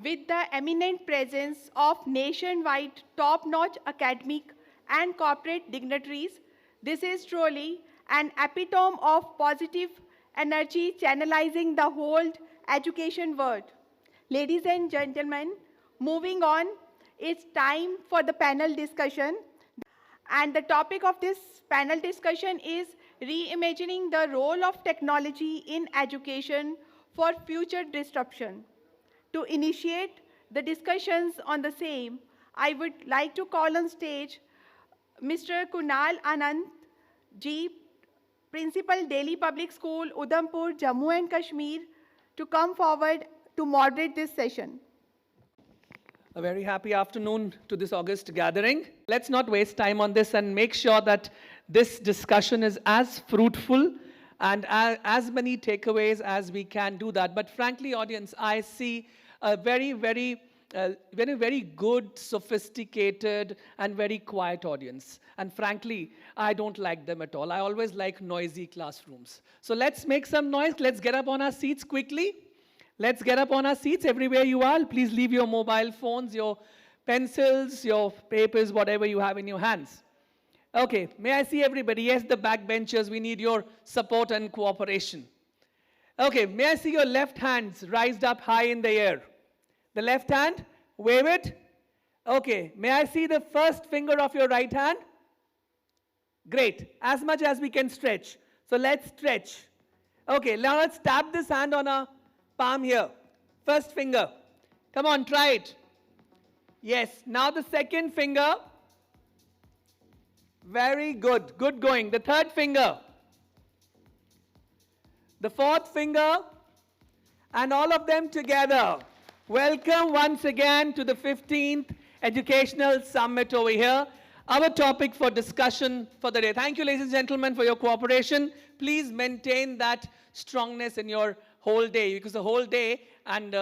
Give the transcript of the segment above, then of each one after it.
with the eminent presence of nationwide top-notch academic and corporate dignitaries. This is truly an epitome of positive energy channelizing the whole education world. Ladies and gentlemen, moving on, it's time for the panel discussion. And the topic of this panel discussion is reimagining the role of technology in education for future disruption. To initiate the discussions on the same, I would like to call on stage Mr. Kunal Anand Ji, Principal, Delhi Public School, Udhampur, Jammu and Kashmir, to come forward to moderate this session. A very happy afternoon to this August gathering. Let's not waste time on this and make sure that this discussion is as fruitful and as many takeaways as we can do that. But frankly, audience, I see a very good, sophisticated, and very quiet audience. And frankly, I don't like them at all. I always like noisy classrooms. So let's make some noise. Let's get up on our seats quickly. Let's get up on our seats everywhere you are. Please leave your mobile phones, your pencils, your papers, whatever you have in your hands. Okay, may I see everybody? Yes, the backbenchers, we need your support and cooperation. Okay, may I see your left hands raised up high in the air? The left hand, wave it. Okay, may I see the first finger of your right hand? Great, as much as we can stretch. So let's stretch. Okay, now let's tap this hand on our palm here. First finger. Come on, try it. Yes, now the second finger. Very good, good going. The third finger. The fourth finger. And all of them together. Welcome once again to the 15th Educational Summit over here. Our topic for discussion for the day. Thank you, ladies and gentlemen, for your cooperation. Please maintain that strongness in your whole day, because the whole day, and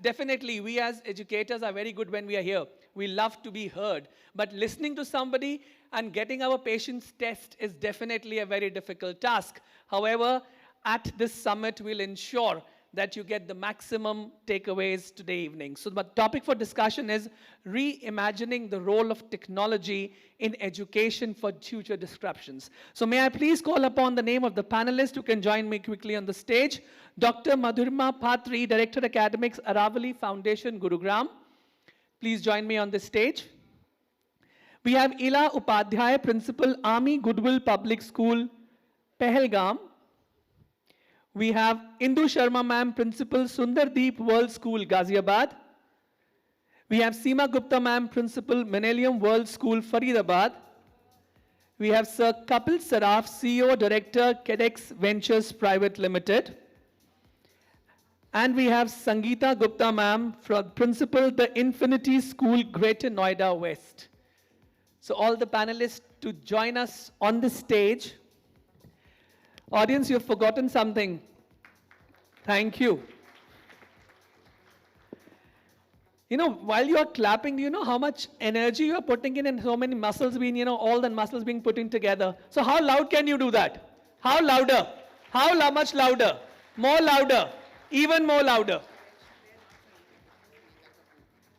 definitely we as educators are very good when we are here. We love to be heard. But listening to somebody and getting our patient's test is definitely a very difficult task. However, at this summit, we'll ensure that you get the maximum takeaways today evening. So the topic for discussion is reimagining the role of technology in education for future disruptions. So may I please call upon the name of the panelist who can join me quickly on the stage. Dr. Madhurima Patri, Director Academics, Aravalli Foundation, Gurugram. Please join me on the stage. We have Ila Upadhyay, Principal, Army Goodwill Public School, Pahalgam. We have Indu Sharma ma'am, Principal, Sundardeep World School, Ghaziabad. We have Seema Gupta ma'am, Principal, Millennium World School, Faridabad. We have Sir Kapil Saraf, CEO, Director, KEDX Ventures Private Limited. And we have Sangeeta Gupta ma'am, Principal, the Infinity School, Greater Noida West. So all the panelists to join us on the stage. Audience, you've forgotten something. Thank you. You know, while you're clapping, do you know how much energy you're putting in and so many muscles being, all the muscles being put in together? So how loud can you do that? How louder? How much louder? More louder? Even more louder?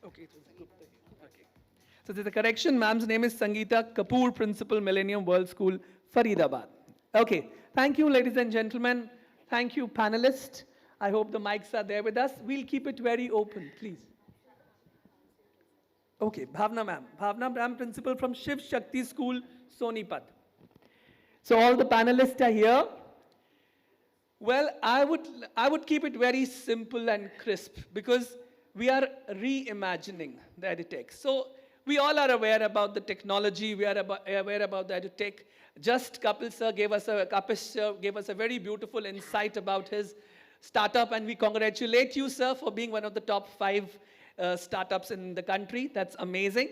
Okay. So there's a correction. Ma'am's name is Sangeeta Kapoor, Principal, Millennium World School, Faridabad. Okay. Thank you, ladies and gentlemen. Thank you, panelists. I hope the mics are there with us. We'll keep it very open, please. Okay, Bhavna ma'am. Bhavna ma'am, Principal from Shiv Shakti School, Sonipat. So all the panelists are here. Well, I would keep it very simple and crisp because we are reimagining the edutech. So we all are aware about the technology. We are aware about the edutech. Just Kapil sir gave us a very beautiful insight about his startup, and we congratulate you, sir, for being one of the top 5 startups in the country. That's amazing.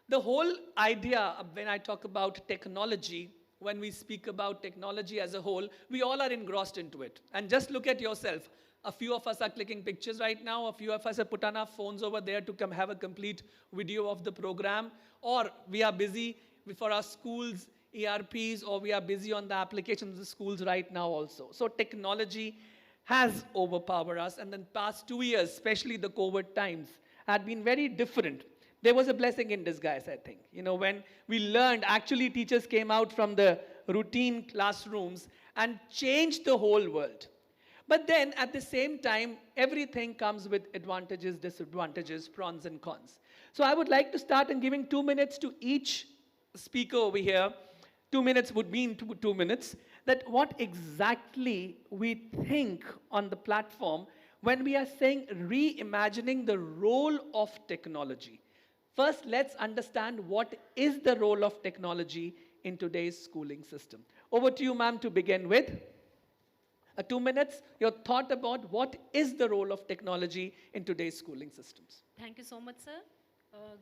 The whole idea when I talk about technology, when we speak about technology as a whole, we all are engrossed into it. And just look at yourself. A few of us are clicking pictures right now. A few of us have put on our phones over there to come have a complete video of the program. Or we are busy for our schools, ERPs, or we are busy on the applications of the schools right now also. So technology has overpowered us, and then past 2 years, especially the COVID times, had been very different. There was a blessing in disguise, I think. You know, when we learned, actually teachers came out from the routine classrooms and changed the whole world. But then at the same time, everything comes with advantages, disadvantages, pros and cons. So I would like to start in giving 2 minutes to each speaker over here. 2 minutes would mean 2 minutes, that what exactly we think on the platform when we are saying reimagining the role of technology. First, let's understand what is the role of technology in today's schooling system. Over to you, ma'am, to begin with. 2 minutes, your thought about what is the role of technology in today's schooling systems. Thank you so much, sir.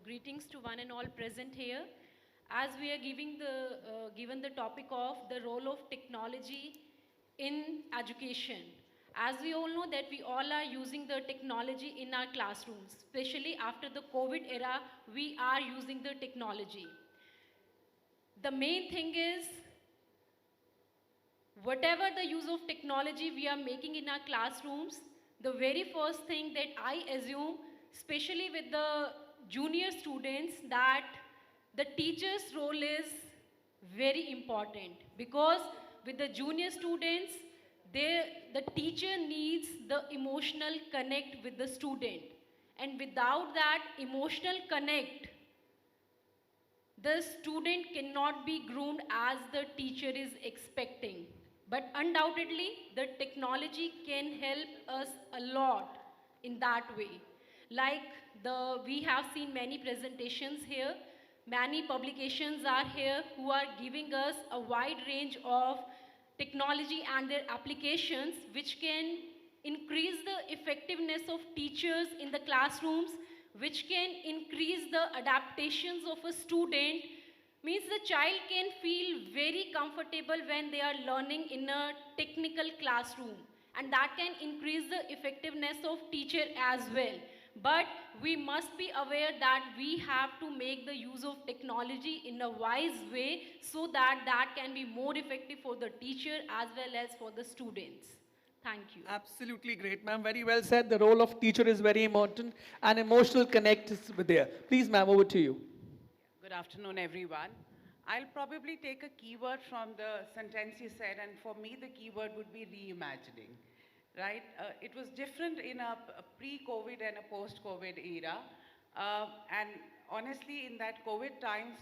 Greetings to one and all present here. As we are given the topic of the role of technology in education. As we all know that we all are using the technology in our classrooms, especially after the COVID era, we are using the technology. The main thing is, whatever the use of technology we are making in our classrooms, the very first thing that I assume, especially with the junior students, that the teacher's role is very important, because with the junior students, the teacher needs the emotional connect with the student. And without that emotional connect, the student cannot be groomed as the teacher is expecting. But undoubtedly, the technology can help us a lot in that way. Like we have seen many presentations here, many publications are here who are giving us a wide range of technology and their applications which can increase the effectiveness of teachers in the classrooms, which can increase the adaptations of a student, means the child can feel very comfortable when they are learning in a technical classroom, and that can increase the effectiveness of teacher as well. But we must be aware that we have to make the use of technology in a wise way so that that can be more effective for the teacher as well as for the students. Thank you. Absolutely great, ma'am. Very well said. The role of teacher is very important and emotional connect is there. Please, ma'am, over to you. Good afternoon, everyone. I'll probably take a keyword from the sentence you said, and for me, the keyword would be reimagining. Right? It was different in a pre-COVID and a post-COVID era. And honestly, in that COVID times,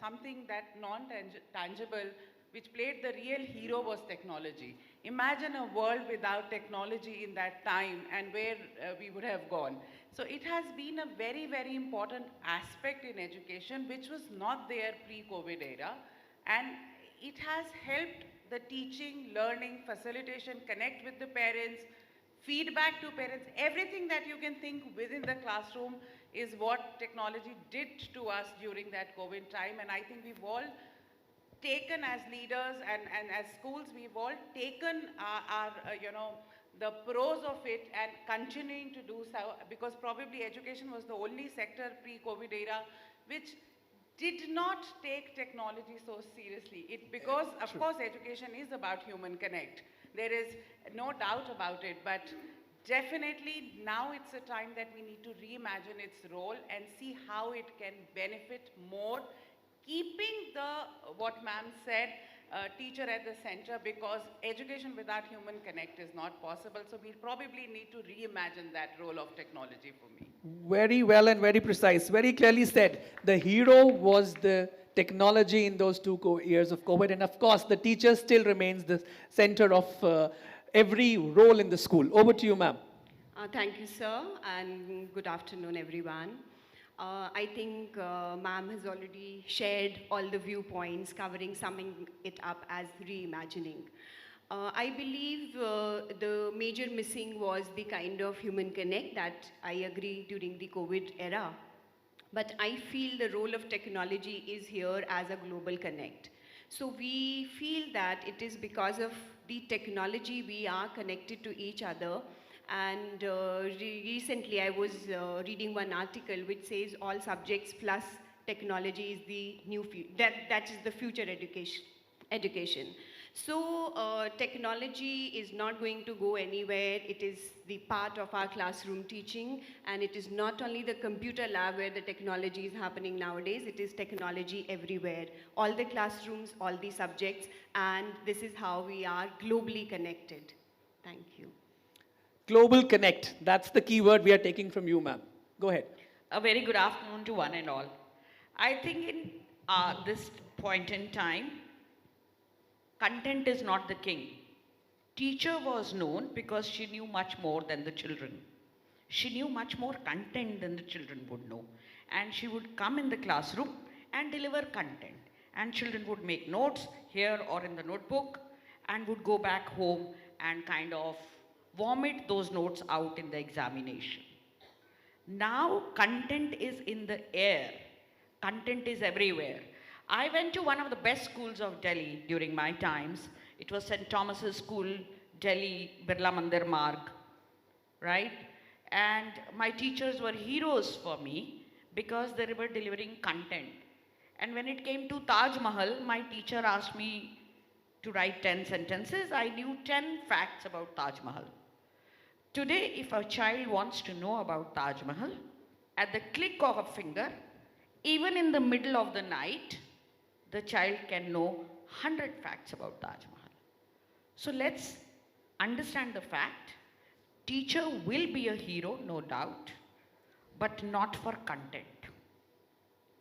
something that non-tangible, which played the real hero, was technology. Imagine a world without technology in that time and where we would have gone. So it has been a very, very important aspect in education, which was not there pre-COVID era. And it has helped the teaching, learning, facilitation, connect with the parents, feedback to parents, everything that you can think within the classroom is what technology did to us during that COVID time. And I think we've all taken as leaders and as schools, we've all taken the pros of it and continuing to do so, because probably education was the only sector pre-COVID era which did not take technology so seriously. Because of course education is about human connect. There is no doubt about it, but definitely now it's a time that we need to reimagine its role and see how it can benefit more, keeping what ma'am said, teacher at the center, because education without human connect is not possible. So we probably need to reimagine that role of technology for me. Very well and very precise. Very clearly said. The hero was the technology in those 2 years of COVID. And of course, the teacher still remains the center of every role in the school. Over to you, ma'am. Thank you, sir, and good afternoon, everyone. I think ma'am has already shared all the viewpoints, summing it up as reimagining. I believe the major missing was the kind of human connect that I agree during the COVID era. But I feel the role of technology is here as a global connect. So we feel that it is because of the technology we are connected to each other. And recently I was reading one article which says all subjects plus technology is the new that is the future education. So technology is not going to go anywhere. It is the part of our classroom teaching, and it is not only the computer lab where the technology is happening nowadays, it is technology everywhere. All the classrooms, all the subjects, and this is how we are globally connected. Thank you. Global connect, that's the key word we are taking from you, ma'am. Go ahead. A very good afternoon to one and all. I think in this point in time, content is not the king. Teacher was known because she knew much more than the children. She knew much more content than the children would know. And she would come in the classroom and deliver content. And children would make notes here or in the notebook and would go back home and kind of vomit those notes out in the examination. Now content is in the air. Content is everywhere. I went to one of the best schools of Delhi during my times. It was St. Thomas's School, Delhi, Birla Mandir Marg, right? And my teachers were heroes for me because they were delivering content. And when it came to Taj Mahal, my teacher asked me to write 10 sentences. I knew 10 facts about Taj Mahal. Today, if a child wants to know about Taj Mahal, at the click of a finger, even in the middle of the night, the child can know 100 facts about Taj Mahal. So let's understand the fact. Teacher will be a hero, no doubt, but not for content.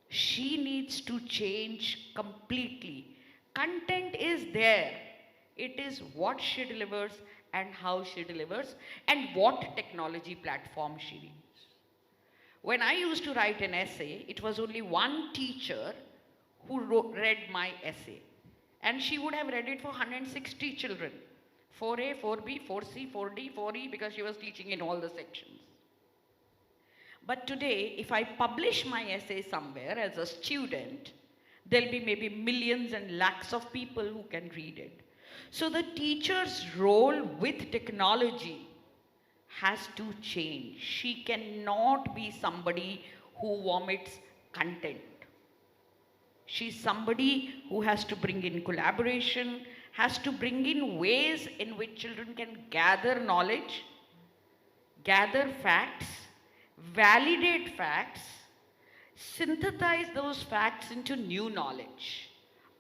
She needs to change completely. Content is there. It is what she delivers and how she delivers and what technology platform she uses. When I used to write an essay, it was only one teacher who read my essay. And she would have read it for 160 children. 4A, 4B, 4C, 4D, 4E, because she was teaching in all the sections. But today, if I publish my essay somewhere as a student, there'll be maybe millions and lakhs of people who can read it. So the teacher's role with technology has to change. She cannot be somebody who vomits content. She's somebody who has to bring in collaboration, has to bring in ways in which children can gather knowledge, gather facts, validate facts, synthesize those facts into new knowledge.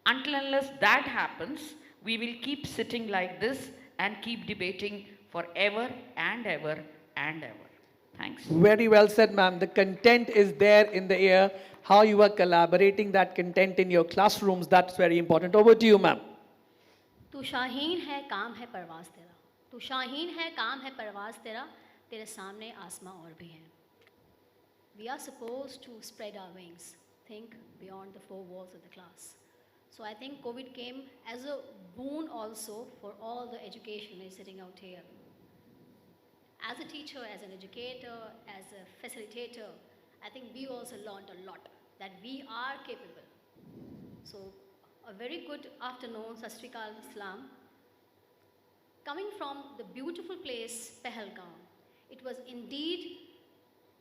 Until unless that happens, we will keep sitting like this and keep debating forever and ever and ever. Thanks. Very well said, ma'am. The content is there in the air. How you are collaborating that content in your classrooms, that's very important. Over to you, ma'am. तू शाहीन है काम है परवाज़ तेरा, तू शाहीन है काम है परवाज़ तेरा, तेरे सामने आसमां और भी हैं. We are supposed to spread our wings, think beyond the four walls of the class. So I think COVID came as a boon also for all the educationists sitting out here. As a teacher, as an educator, as a facilitator, I think we also learned a lot, that we are capable. So a very good afternoon, 𝗙𝗶𝗹𝗶𝗲. Coming from the beautiful place, Pahalgam, it was indeed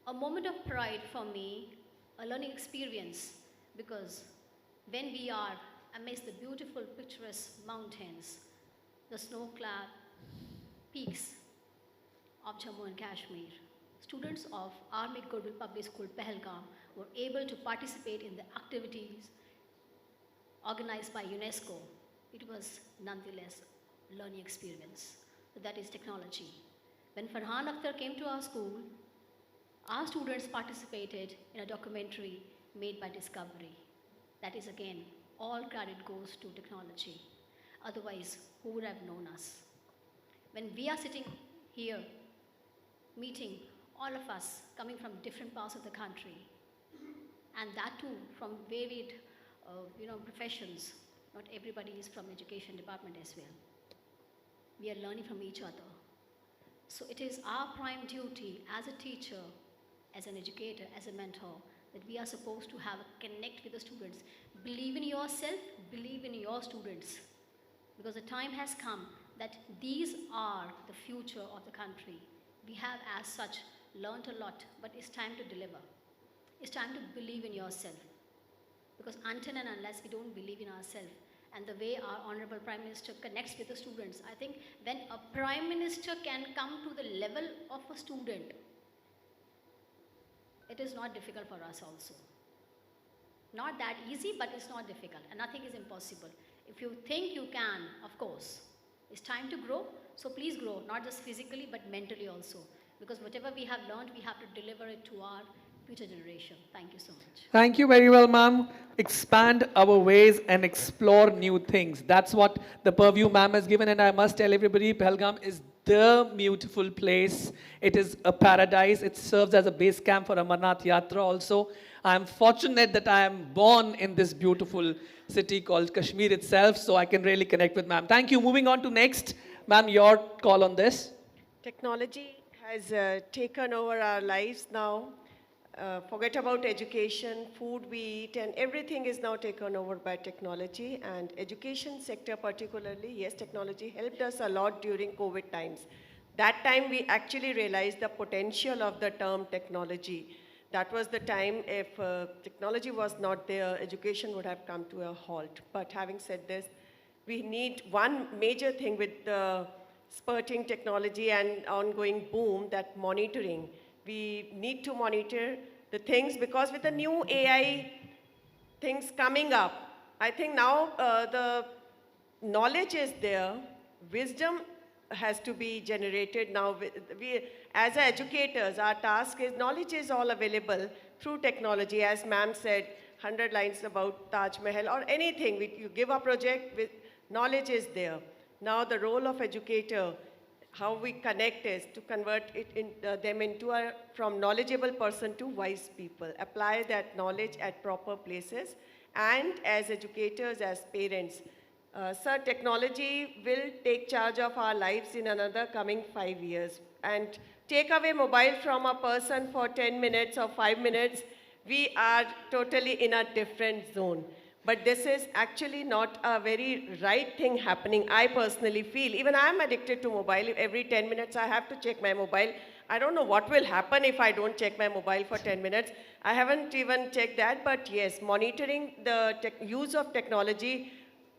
a moment of pride for me, a learning experience, because when we are amidst the beautiful picturesque mountains, the snow-clad peaks of Jammu and Kashmir, students of Army Goodwill Public School, Pahalgam, were able to participate in the activities organized by UNESCO. It was nonetheless a learning experience. So that is technology. When Farhan Akhtar came to our school, our students participated in a documentary made by Discovery. That is again, all credit goes to technology. Otherwise, who would have known us? When we are sitting here, meeting all of us coming from different parts of the country, and that too from varied professions. Not everybody is from education department as well. We are learning from each other. So it is our prime duty as a teacher, as an educator, as a mentor, that we are supposed to have a connect with the students. Believe in yourself, believe in your students. Because the time has come that these are the future of the country. We have as such learned a lot, but it's time to deliver. It's time to believe in yourself. Because until and unless we don't believe in ourselves, and the way our Honorable Prime Minister connects with the students. I think when a Prime Minister can come to the level of a student, it is not difficult for us also. Not that easy, but it's not difficult, and nothing is impossible. If you think you can, of course, it's time to grow. So please grow, not just physically, but mentally also. Because whatever we have learned, we have to deliver it to our future generation. Thank you so much. Thank you very well, ma'am. Expand our ways and explore new things. That's what the purview ma'am has given, and I must tell everybody, Pahalgam is the beautiful place. It is a paradise. It serves as a base camp for Amarnath Yatra also. I am fortunate that I am born in this beautiful city called Kashmir itself, so I can really connect with ma'am. Thank you. Moving on to next. Ma'am, your call on this. Technology has taken over our lives now. Forget about education, food we eat, and everything is now taken over by technology. And education sector particularly, yes, technology helped us a lot during COVID times. That time we actually realized the potential of the term technology. That was the time if technology was not there, education would have come to a halt. But having said this, we need one major thing with the spurting technology and ongoing boom, that monitoring. We need to monitor the things, because with the new AI things coming up, I think now the knowledge is there, wisdom has to be generated now. We, as educators, our task is, knowledge is all available through technology. As ma'am said, 100 lines about Taj Mahal or anything. You give a project, with knowledge is there. Now the role of educator, how we connect is to convert them into from knowledgeable person to wise people. Apply that knowledge at proper places. And as educators, as parents, sir, technology will take charge of our lives in another coming 5 years. And take away mobile from a person for 10 minutes or 5 minutes, we are totally in a different zone. But this is actually not a very right thing happening, I personally feel. Even I am addicted to mobile. Every 10 minutes I have to check my mobile. I don't know what will happen if I don't check my mobile for 10 minutes. I haven't even checked that, but yes, monitoring the use of technology,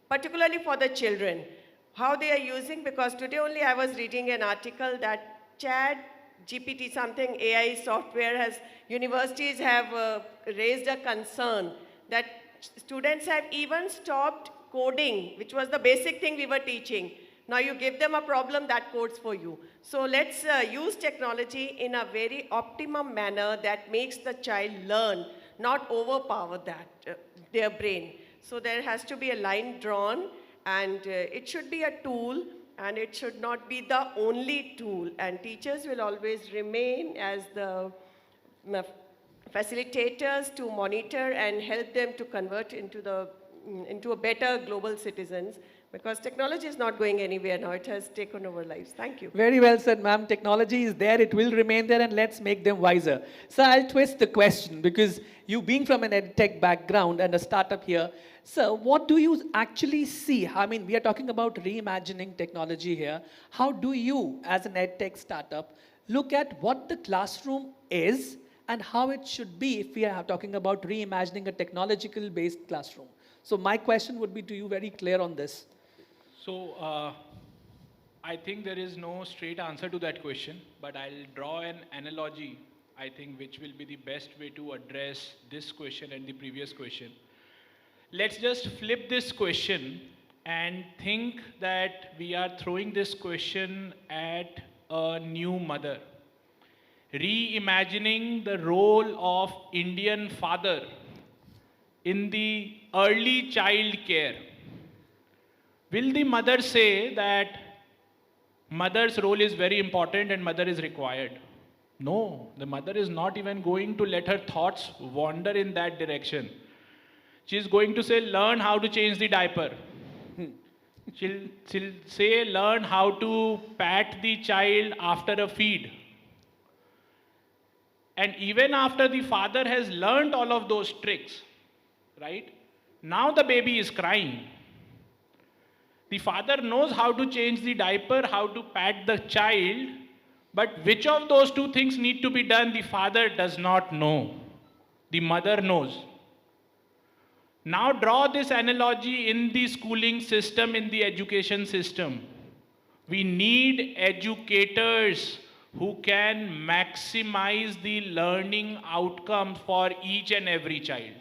particularly for the children, how they are using, because today only I was reading an article that 𝗟𝗶𝗸𝗲 something AI software has, universities have raised a concern that students have even stopped coding, which was the basic thing we were teaching. Now you give them a problem that codes for you. So let's use technology in a very optimum manner that makes the child learn, not overpower their brain. So there has to be a line drawn, and it should be a tool, and it should not be the only tool. And teachers will always remain as the facilitators to monitor and help them to convert into a better global citizens, because technology is not going anywhere now. It has taken over lives. Thank you. Very well said, ma'am. Technology is there, it will remain there, and let's make them wiser. So I'll twist the question, because you being from an edtech background and a startup here, so what do you actually see? I mean, we are talking about reimagining technology here. How do you, as an edtech startup, look at what the classroom is and how it should be if we are talking about reimagining a technological-based classroom? So my question would be to you, very clear on this. So I think there is no straight answer to that question, but I'll draw an analogy, I think, which will be the best way to address this question and the previous question. Let's just flip this question and think that we are throwing this question at a new mother. Reimagining the role of Indian father in the early child care. Will the mother say that mother's role is very important and mother is required? No, the mother is not even going to let her thoughts wander in that direction. She is going to say, learn how to change the diaper. She'll say, learn how to pat the child after a feed. And even after the father has learned all of those tricks, right? Now the baby is crying. The father knows how to change the diaper, how to pat the child, but which of those two things need to be done, the father does not know. The mother knows. Now draw this analogy in the schooling system, in the education system. We need educators who can maximize the learning outcomes for each and every child.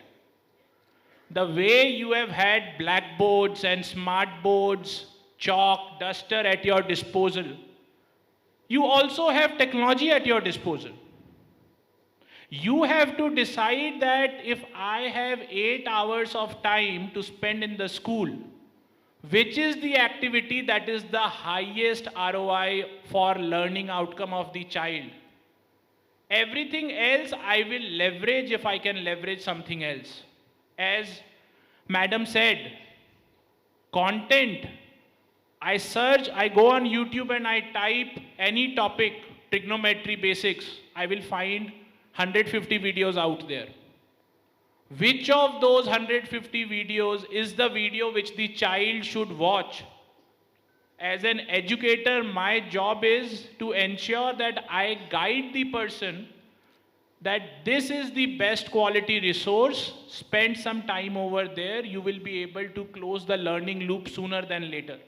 The way you have had blackboards and smart boards, chalk, duster at your disposal, you also have technology at your disposal. You have to decide that if I have 8 hours of time to spend in the school, which is the activity that is the highest ROI for learning outcome of the child? Everything else I will leverage if I can leverage something else. As Madam said, content. I search, I go on YouTube and I type any topic, trigonometry basics, I will find 150 videos out there. Which of those 150 videos is the video which the child should watch? As an educator, my job is to ensure that I guide the person that this is the best quality resource, spend some time over there, you will be able to close the learning loop sooner than later.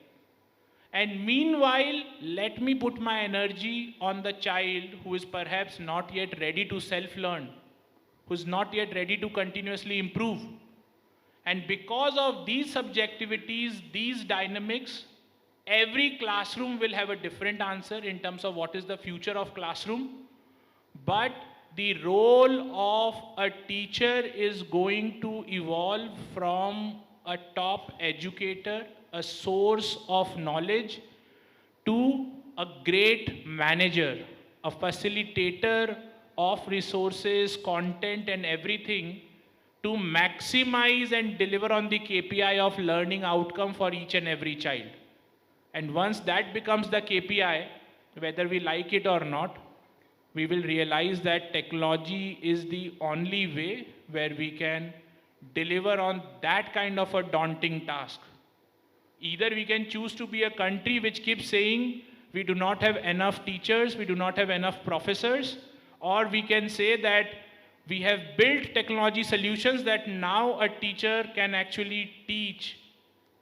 And meanwhile, let me put my energy on the child who is perhaps not yet ready to self-learn, who's not yet ready to continuously improve. And because of these subjectivities, these dynamics, every classroom will have a different answer in terms of what is the future of classroom. But the role of a teacher is going to evolve from a top educator, a source of knowledge, to a great manager, a facilitator of resources, content and everything to maximize and deliver on the KPI of learning outcome for each and every child. And once that becomes the KPI, whether we like it or not, we will realize that technology is the only way where we can deliver on that kind of a daunting task. Either we can choose to be a country which keeps saying we do not have enough teachers, we do not have enough professors, or we can say that we have built technology solutions that now a teacher can actually teach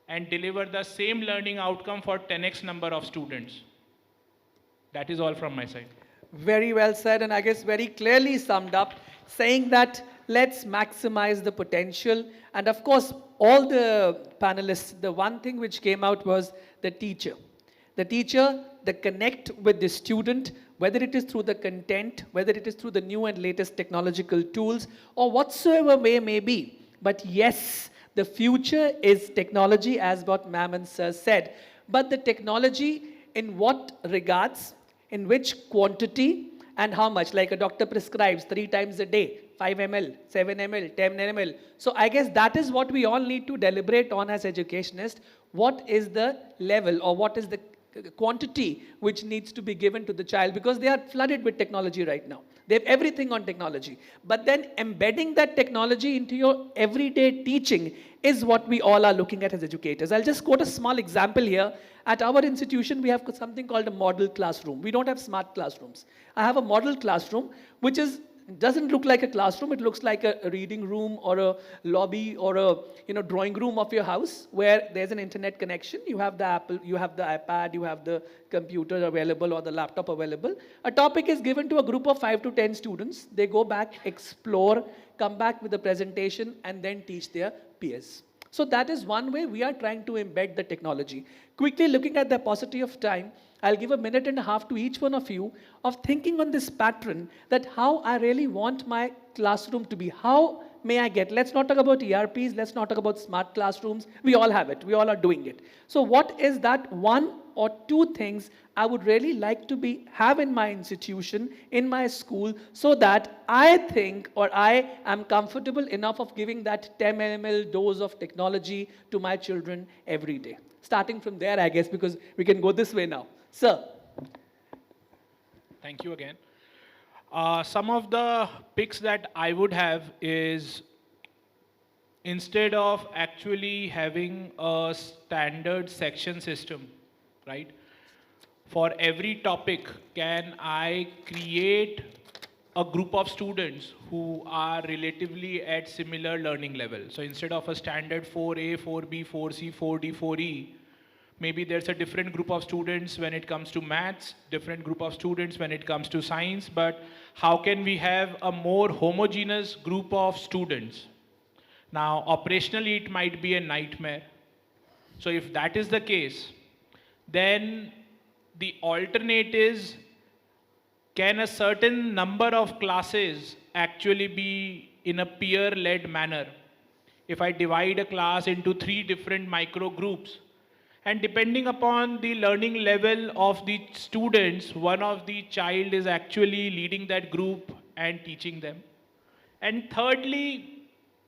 and deliver the same learning outcome for 10x number of students. That is all from my side. Very well said, and I guess very clearly summed up, saying that let's maximize the potential. And of course, all the panelists, the one thing which came out was the teacher. The teacher, the connect with the student, whether it is through the content, whether it is through the new and latest technological tools, or whatsoever way may be. But yes, the future is technology, as what ma'am and sir said. But the technology in what regards, in which quantity, and how much? Like a doctor prescribes 3 times a day, 5 ml, 7 ml, 10 ml. So I guess that is what we all need to deliberate on as educationists. What is the level, or what is the quantity which needs to be given to the child? Because they are flooded with technology right now. They have everything on technology. But then embedding that technology into your everyday teaching is what we all are looking at as educators. I'll just quote a small example here. At our institution, we have something called a model classroom. We don't have smart classrooms. I have a model classroom, which doesn't look like a classroom. It looks like a reading room or a lobby or a drawing room of your house where there's an internet connection. You have the Apple, you have the iPad, you have the computer available or the laptop available. A topic is given to a group of 5 to 10 students. They go back, explore, come back with a presentation, and then teach their peers. So that is one way we are trying to embed the technology. Quickly looking at the paucity of time, I'll give a minute and a half to each one of you of thinking on this pattern, that how I really want my classroom to be. How may I get? Let's not talk about ERPs, let's not talk about smart classrooms. We all have it, we all are doing it. So what is that 1 or 2 things I would really like to have in my institution, in my school, so that I think, or I am comfortable enough of giving that 10 ml dose of technology to my children every day. Starting from there, I guess, because we can go this way now. Sir. Thank you again. Some of the picks that I would have is, instead of actually having a standard section system, right? For every topic, can I create a group of students who are relatively at similar learning level. So instead of a standard 4A, 4B, 4C, 4D, 4E, maybe there's a different group of students when it comes to maths, different group of students when it comes to science, but how can we have a more homogeneous group of students? Now, operationally, it might be a nightmare. So if that is the case, then the alternate is, can a certain number of classes actually be in a peer-led manner? If I divide a class into 3 different micro groups, and depending upon the learning level of the students, one of the child is actually leading that group and teaching them. And thirdly,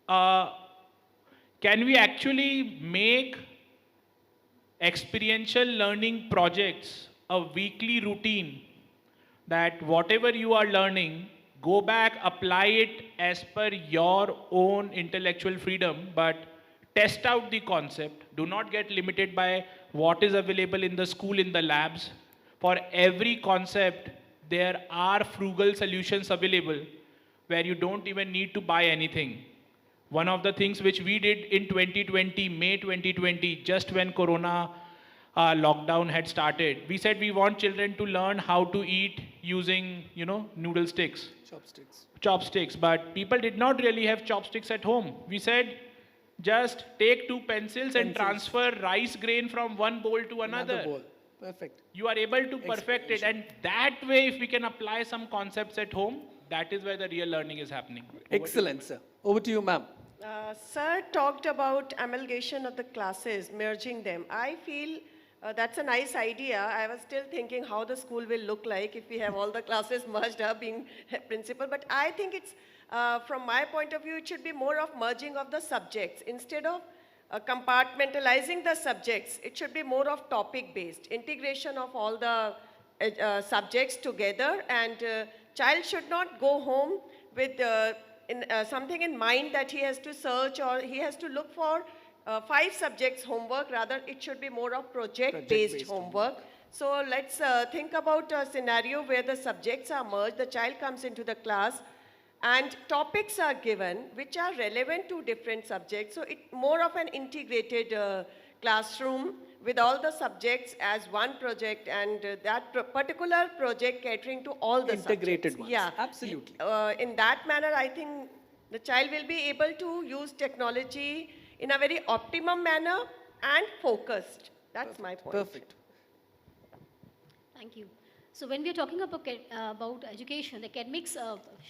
can we actually make experiential learning projects a weekly routine, that whatever you are learning, go back, apply it as per your own intellectual freedom, but test out the concept. Do not get limited by what is available in the school, in the labs. For every concept, there are frugal solutions available where you don't even need to buy anything. One of the things which we did in 2020, May 2020, just when Corona lockdown had started, we said we want children to learn how to eat using, noodle sticks. Chopsticks. But people did not really have chopsticks at home. We said, just take 2 pencils and transfer rice grain from one bowl to another. Bowl. Perfect. You are able to perfect it. And that way, if we can apply some concepts at home, that is where the real learning is happening. Excellent, sir. Over to you, ma'am. Sir talked about amalgamation of the classes, merging them. I feel that's a nice idea. I was still thinking how the school will look like if we have all the classes merged up being principal. But I think it's, from my point of view, it should be more of merging of the subjects. Instead of compartmentalizing the subjects, it should be more of topic-based, integration of all the subjects together, and child should not go home with something in mind that he has to search or he has to look for 5 subjects homework. Rather, it should be more of project-based homework. So let's think about a scenario where the subjects are merged, the child comes into the class, and topics are given which are relevant to different subjects. So it's more of an integrated classroom with all the subjects as one project, and that particular project catering to all the integrated subjects. ones. Yeah, Absolutely. In that manner, I think the child will be able to use technology in a very optimum manner and focused. That's my point. Perfect. Thank you. So when we are talking about education, the academics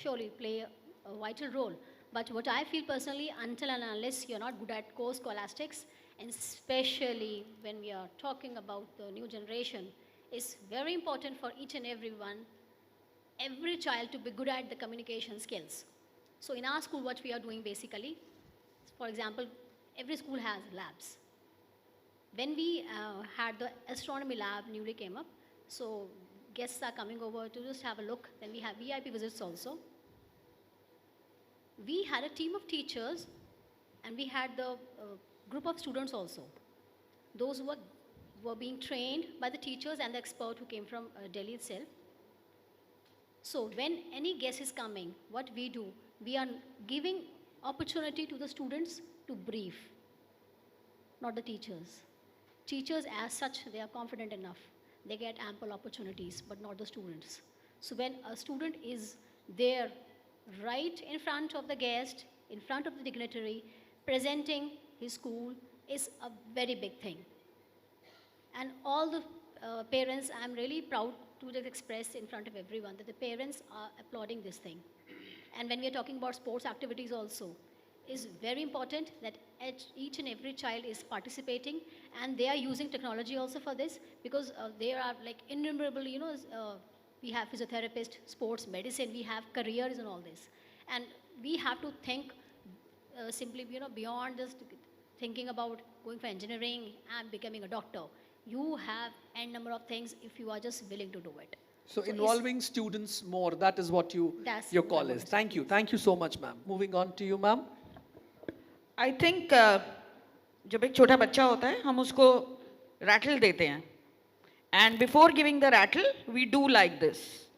surely play a vital role. But what I feel personally, until and unless you're not good at core scholastics, and especially when we are talking about the new generation, it's very important for each and every child to be good at the communication skills. So in our school, what we are doing basically, for example, every school has labs. When we had the astronomy lab newly came up, so guests are coming over to just have a look. Then we have VIP visits also. We had a team of teachers and we had the group of students also. Those who were being trained by the teachers and the expert who came from Delhi itself. So when any guest is coming, what we do, we are giving opportunity to the students to brief, not the teachers. Teachers as such, they are confident enough. They get ample opportunities, but not the students. So when a student is there right in front of the guest, in front of the dignitary, presenting his school is a very big thing. And all the parents, I'm really proud to just express in front of everyone that the parents are applauding this thing. And when we are talking about sports activities also, is very important that each and every child is participating, and they are using technology also for this, because there are like innumerable, we have physiotherapists, sports medicine, we have careers and all this. And we have to think simply, beyond just thinking about going for engineering and becoming a doctor. You have n number of things if you are just willing to do it. So involving students more, that is what your call is. Thank you. Thank you so much, ma'am. Moving on to you, ma'am. I think जब एक छोटा बच्चा होता है हम उसको rattle देते हैं, and before giving the rattle we do like this,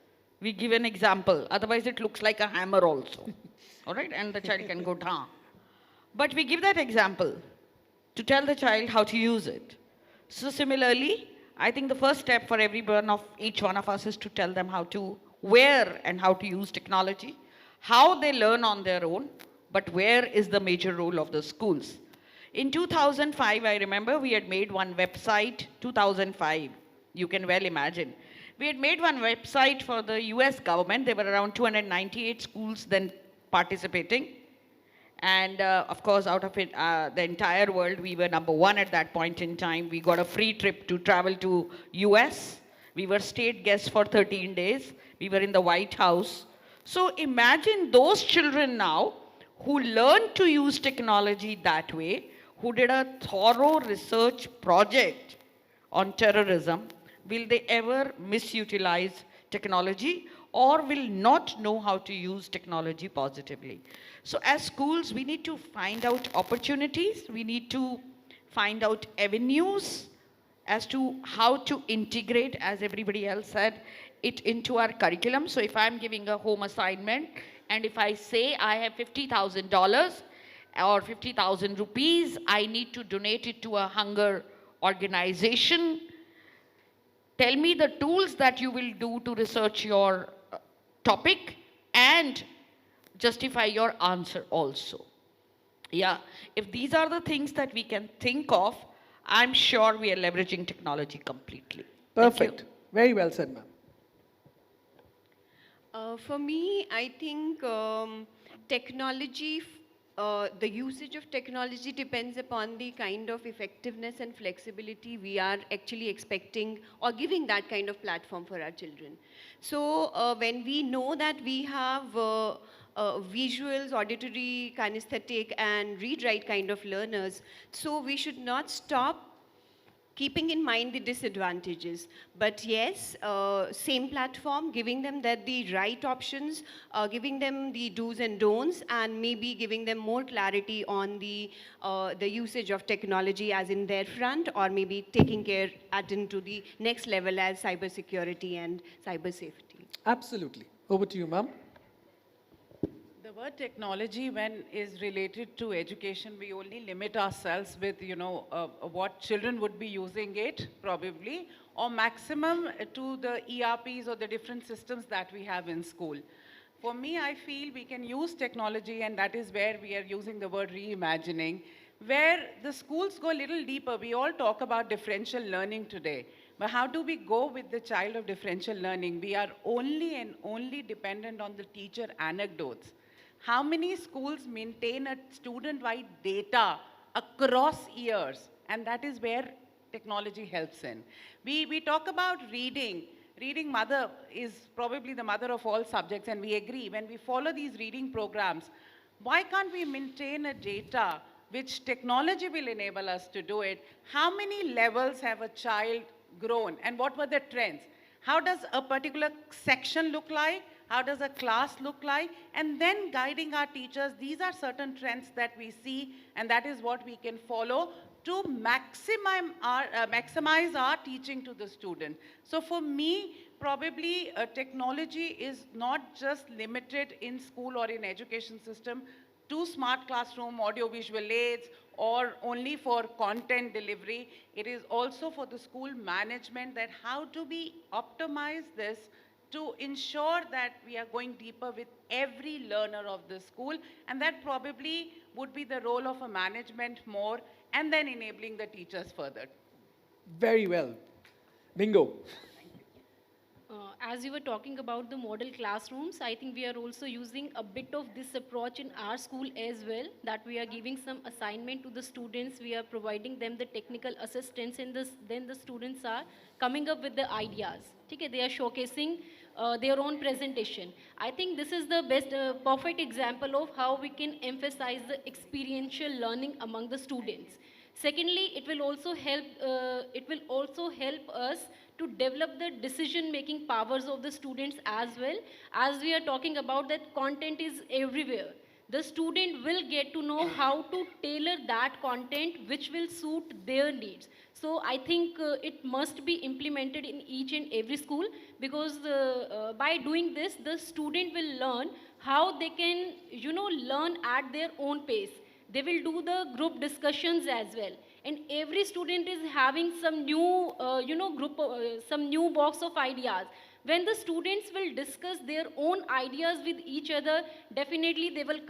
We give an example. Otherwise, it looks like a hammer also. All right? And the child can go, "Dha." But we give that example to tell the child how to use it. So similarly, I think the first step for each one of us is to tell them how to, where and how to use technology, how they learn on their own, but where is the major role of the schools. In 2005, I remember we had made one website, 2005, you can well imagine. We had made one website for the US government. There were around 298 schools then participating. And of course, out of it, the entire world, we were number one at that point in time. We got a free trip to travel to US. We were state guests for 13 days. We were in the White House. So imagine those children now who learned to use technology that way, who did a thorough research project on terrorism. Will they ever misutilize technology or will not know how to use technology positively? So as schools, we need to find out opportunities. We need to find out avenues as to how to integrate, as everybody else said, it into our curriculum. So if I'm giving a home assignment and if I say I have $50,000 or 50,000 rupees, I need to donate it to a hunger organization. Tell me the tools that you will do to research your topic and justify your answer also. Yeah, if these are the things that we can think of, I'm sure we are leveraging technology completely. Perfect. Very well said, ma'am. For me, I think technology, the usage of technology depends upon the kind of effectiveness and flexibility we are actually expecting or giving that kind of platform for our children. So when we know that we have visuals, auditory, kinesthetic and read-write kind of learners, so we should not stop keeping in mind the disadvantages. But yes, same platform, giving them the right options, giving them the do's and don'ts, and maybe giving them more clarity on the usage of technology as in their front, or maybe taking care into the next level as cybersecurity and cyber safety. Absolutely. Over to you, ma'am. The word technology, when is related to education, we only limit ourselves with, what children would be using it, probably, or maximum to the ERPs or the different systems that we have in school. For me, I feel we can use technology, and that is where we are using the word reimagining, where the schools go a little deeper. We all talk about differential learning today. But how do we go with the child of differential learning? We are only and only dependent on the teacher anecdotes. How many schools maintain a student-wide data across years? And that is where technology helps in. We talk about reading. Reading mother is probably the mother of all subjects, and we agree. When we follow these reading programs, why can't we maintain a data which technology will enable us to do it? How many levels have a child grown, and what were the trends? How does a particular section look like? How does a class look like? And then guiding our teachers, these are certain trends that we see, and that is what we can follow to maximize our teaching to the student. So for me, probably technology is not just limited in school or in education system to smart classroom, audio-visual aids, or only for content delivery. It is also for the school management, that how do we optimize this to ensure that we are going deeper with every learner of the school, and that probably would be the role of a management more, and then enabling the teachers further. Very well. Bingo. As you were talking about the model classrooms, I think we are also using a bit of this approach in our school as well, that we are giving some assignment to the students, we are providing them the technical assistance, and then the students are coming up with the ideas. Okay, they are showcasing their own presentation. I think this is the best, perfect example of how we can emphasize the experiential learning among the students. Secondly, it will also help us to develop the decision-making powers of the students as well. As we are talking about that content is everywhere. the student will get to know how to tailor that content which will suit their needs. So I think it must be implemented in each and every school, because by doing this, the student will learn how they can, learn at their own pace. They will do the group discussions as well. And every student is having some new, some new box of ideas. When the students will discuss their own ideas with each other, definitely they will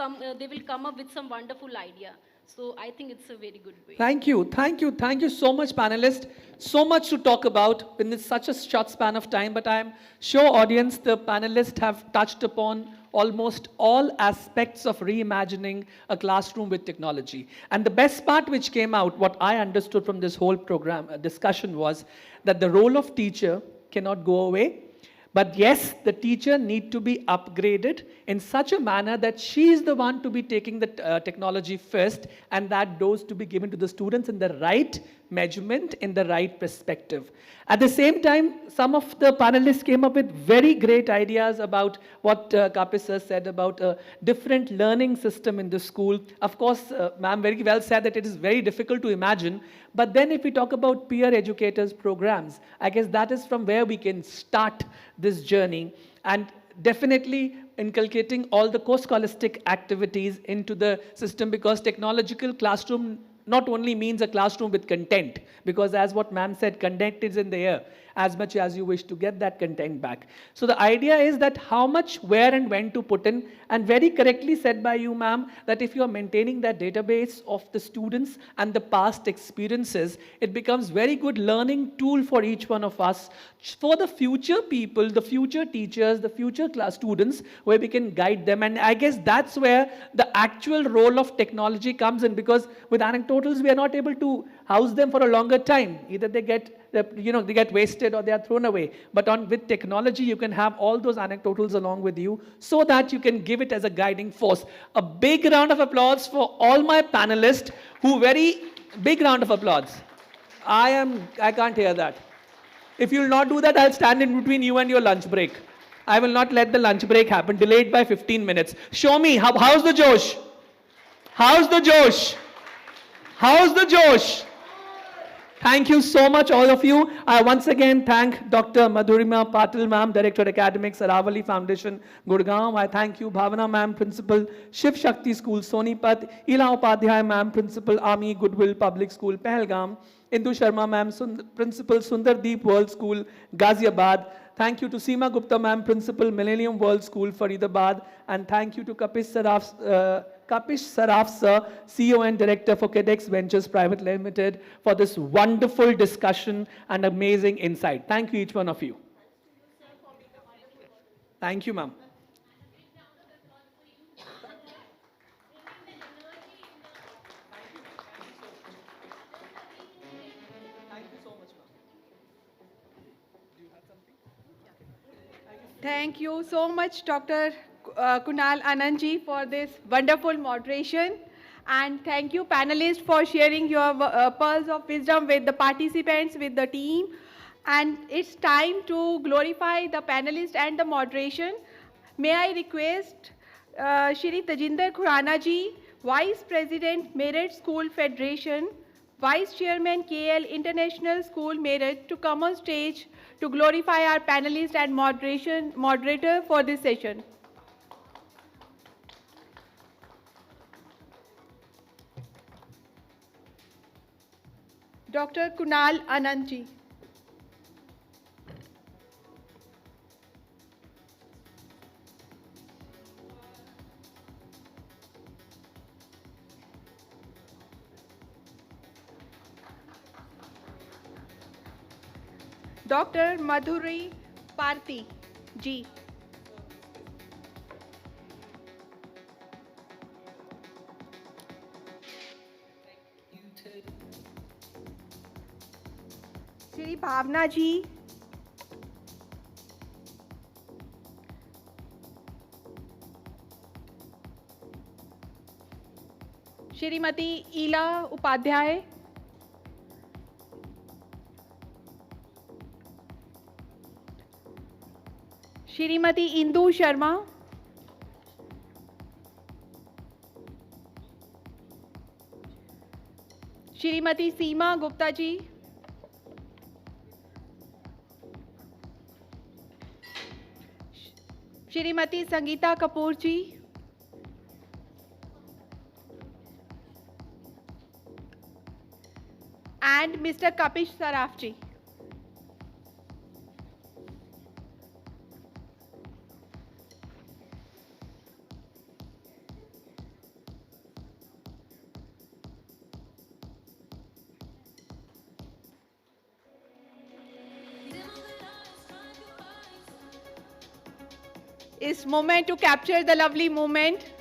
come up with some wonderful idea. So I think it's a very good way. Thank you so much, panelists. So much to talk about in such a short span of time, but I'm sure, audience, the panelists have touched upon almost all aspects of reimagining a classroom with technology. And the best part which came out, what I understood from this whole program discussion, was that the role of teacher cannot go away. But yes, the teacher need to be upgraded in such a manner that she is the one to be taking the technology first, and that dose to be given to the students in the right measurement, in the right perspective. At the same time, some of the panelists came up with very great ideas about what 𝗙𝗶𝗸𝗲 sir said about a different learning system in the school. Of course, ma'am very well said that it is very difficult to imagine. But then if we talk about peer educators programs, I guess that is from where we can start this journey. And definitely inculcating all the co-scholastic activities into the system, because technological classroom not only means a classroom with content, because as what ma'am said, content is in the air as much as you wish to get that content back. So the idea is that how much, where and when to put in, and very correctly said by you, ma'am, that if you are maintaining that database of the students and the past experiences, it becomes very good learning tool for each one of us, for the future people, the future teachers, the future class students, where we can guide them. And I guess that's where the actual role of technology comes in, because with anecdotals, we are not able to house them for a longer time. Either they get they get wasted or they are thrown away. But with technology, you can have all those anecdotals along with you, so that you can give it as a guiding force. A big round of applause for all my panelists, big round of applause. I can't hear that. If you will not do that, I'll stand in between you and your lunch break. I will not let the lunch break happen, delayed by 15 minutes. Show me, how's the Josh? How's the Josh? How's the Josh? Thank you so much, all of you. I once again thank Dr. Madhurima Patil, ma'am, Director Academics, 𝗟𝗶𝗸𝗲 Foundation, Gurgaon. I thank you, Bhavana, ma'am, Principal, Shiv Shakti School, Sonipat, 𝗟𝗶𝗸𝗲, ma'am, Principal, Army Goodwill Public School, Pahalgam, Indu Sharma, ma'am, Principal, Sundardeep World School, Ghaziabad. Thank you to Seema Gupta, ma'am, Principal, Millennium World School, Faridabad. And thank you to 𝗙𝗶𝗸𝗲 sir, CEO and Director for KEDEX Ventures Private Limited, for this wonderful discussion and amazing insight. Thank you, each one of you. Thank you, ma'am. Thank you so much, Dr. Kunal Anandji, for this wonderful moderation. And thank you, panelists, for sharing your pearls of wisdom with the participants, with the team. And it's time to glorify the panelists and the moderation. May I request Shri Tajinder Khurana ji, Vice President, Meerut School Federation, Vice Chairman, KL International School, Meerut, to come on stage to glorify our panelists and moderator for this session. Dr. Kunal Anandji. Dr. Madhuri Parthi ji. Shri Bhavna ji. Shrimati 𝗟𝗶𝗸𝗲. Shrimati Indu Sharma. Shrimati Seema Gupta ji, Shrimati Sangeeta Kapoor ji, and Mr. Kapish Saraf ji. It's moment to capture the lovely moment.